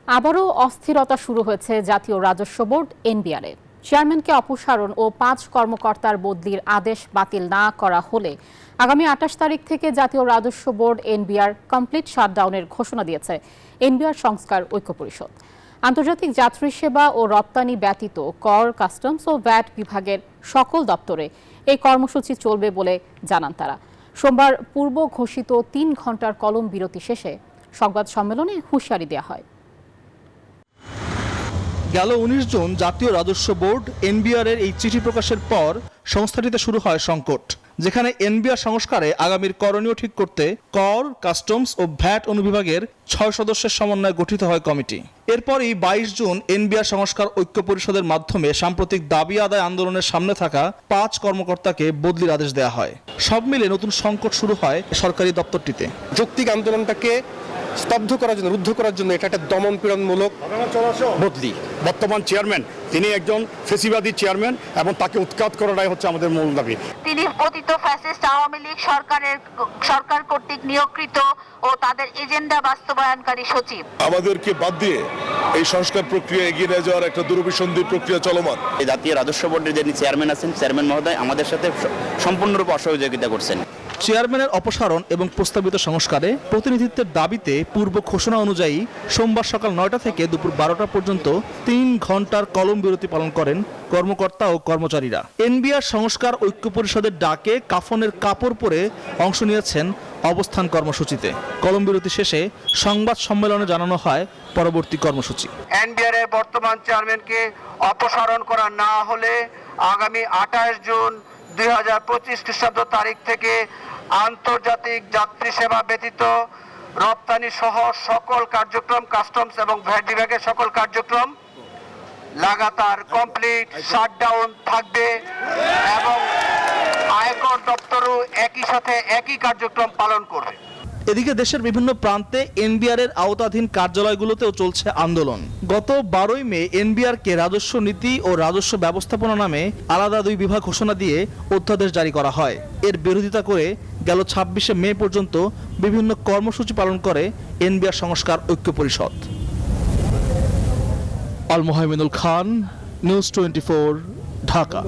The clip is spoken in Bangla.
আবারও অস্থিরতা শুরু হয়েছে জাতীয় রাজস্ব বোর্ড এনবিআরে। চেয়ারম্যানকে অপসারণ ও 5 কর্মকর্তার বদলির আদেশ বাতিল না করা হলে আগামী 28 তারিখ থেকে জাতীয় রাজস্ব বোর্ড এনবিআর কমপ্লিট শাটডাউনের ঘোষণা দিয়েছে এনবিআর সংস্কার ঐক্য পরিষদ। আন্তর্জাতিক যাত্রী সেবা ও রপ্তানি ব্যতীত কর, কাস্টমস ও ভ্যাট বিভাগের সকল দপ্তরে এই কর্মসূচি চলবে বলে জানান তারা। সোমবার পূর্ব ঘোষিত 3 ঘণ্টার কলম বিরতি শেষে সংবাদ সম্মেলনে হুঁশিয়ারি দেওয়া হয়। গেল 19 জুন জাতীয় রাজস্ব বোর্ড এনবিআর এর এই চিঠি প্রকাশের পর সংস্থাটিতে শুরু হয় সংকট, যেখানে এনবিআর সংস্কারে আগামীর করণীয় ঠিক করতে কর, কাস্টমস ও ভ্যাট অনুবিভাগের 6 সদস্যের সমন্বয়ে গঠিত হয় কমিটি। এরপরই 22 জুন এনবিআর সংস্কার ঐক্য পরিষদের মাধ্যমে সাম্প্রতিক দাবি আদায় আন্দোলনের সামনে থাকা 5 কর্মকর্তাকে বদলির আদেশ দেওয়া হয়। সব মিলে নতুন সংকট শুরু হয় সরকারি দপ্তরটিতে। যৌক্তিক আন্দোলনটাকে স্তব্ধ করার জন্য, রুদ্ধ করার জন্য এটা একটা দমন পীড়নমূলক বদলি। বর্তমান চেয়ারম্যান তিনি একজন ফেসিবাদী চেয়ারম্যান এবং তাকে উৎখাত করাটাই হচ্ছে আমাদের মূল দাবি। তিনি পতিত ফ্যাসিস্ট আওয়ামী লীগ সরকার কর্তৃক নিয়োগকৃত ও তাদের এজেন্ডা বাস্তবায়নকারী সচিব। আমাদেরকে বাদ দিয়ে এই সংস্কার প্রক্রিয়া এগিয়ে নিয়ে যাওয়ার একটা দুরভিসন্ধি প্রক্রিয়া চলমান। এই জাতীয় রাজস্ব বোর্ডের যিনি চেয়ারম্যান আছেন, চেয়ারম্যান মহোদয় আমাদের সাথে সম্পূর্ণরূপে অসহযোগিতা করছেন। চেয়ারম্যানের অপসারণ এবং প্রস্তাবিত সংস্কারে প্রতিনিধিত্বের দাবিতে পূর্ব ঘোষণা অনুযায়ী সোমবার সকাল 9টা থেকে দুপুর 12টা পর্যন্ত 3 ঘণ্টার কলম বিরতি পালন করেন কর্মকর্তা ও কর্মচারীরা। এনবিআর সংস্কার ঐক্য পরিষদের ডাকে কাফনের কাপড় পরে অংশ নিয়েছেন অবস্থান কর্মসূচিতে। কলম বিরতি শেষে সংবাদ সম্মেলনে জানানো হয় পরবর্তী কর্মসূচি। এনবিআর এর বর্তমান চেয়ারম্যানকে অপসারণ করা না হলে আগামী 28 জুন 2025 খ্রিস্টাব্দ তারিখ থেকে আন্তর্জাতিক যাত্রী সেবা ব্যতীত রপ্তানি সহ সকল কার্যক্রম, কাস্টমস এবং ভ্যাট বিভাগের সকল কার্যক্রম লাগাতার কমপ্লিট শাটডাউন থাকবে এবং আয়কর দপ্তরও একই সাথে একই কার্যক্রম পালন করবে। এদিকে দেশের বিভিন্ন প্রান্তে এনবিআর এর আওতাধীন কার্যালয়গুলোতেও চলছে আন্দোলন। গত 12ই মে এনবিআর কে রাজস্ব নীতি ও রাজস্ব ব্যবস্থাপনা নামে আলাদা 2 বিভাগ ঘোষণা দিয়ে অধ্যাদেশ জারি করা হয়। এর বিরোধিতা করে গেল 26শে মে পর্যন্ত বিভিন্ন কর্মসূচি পালন করে এনবিআর সংস্কার ঐক্য পরিষদ। আল মোহাইমিনুল খান, নিউজ 24, ঢাকা।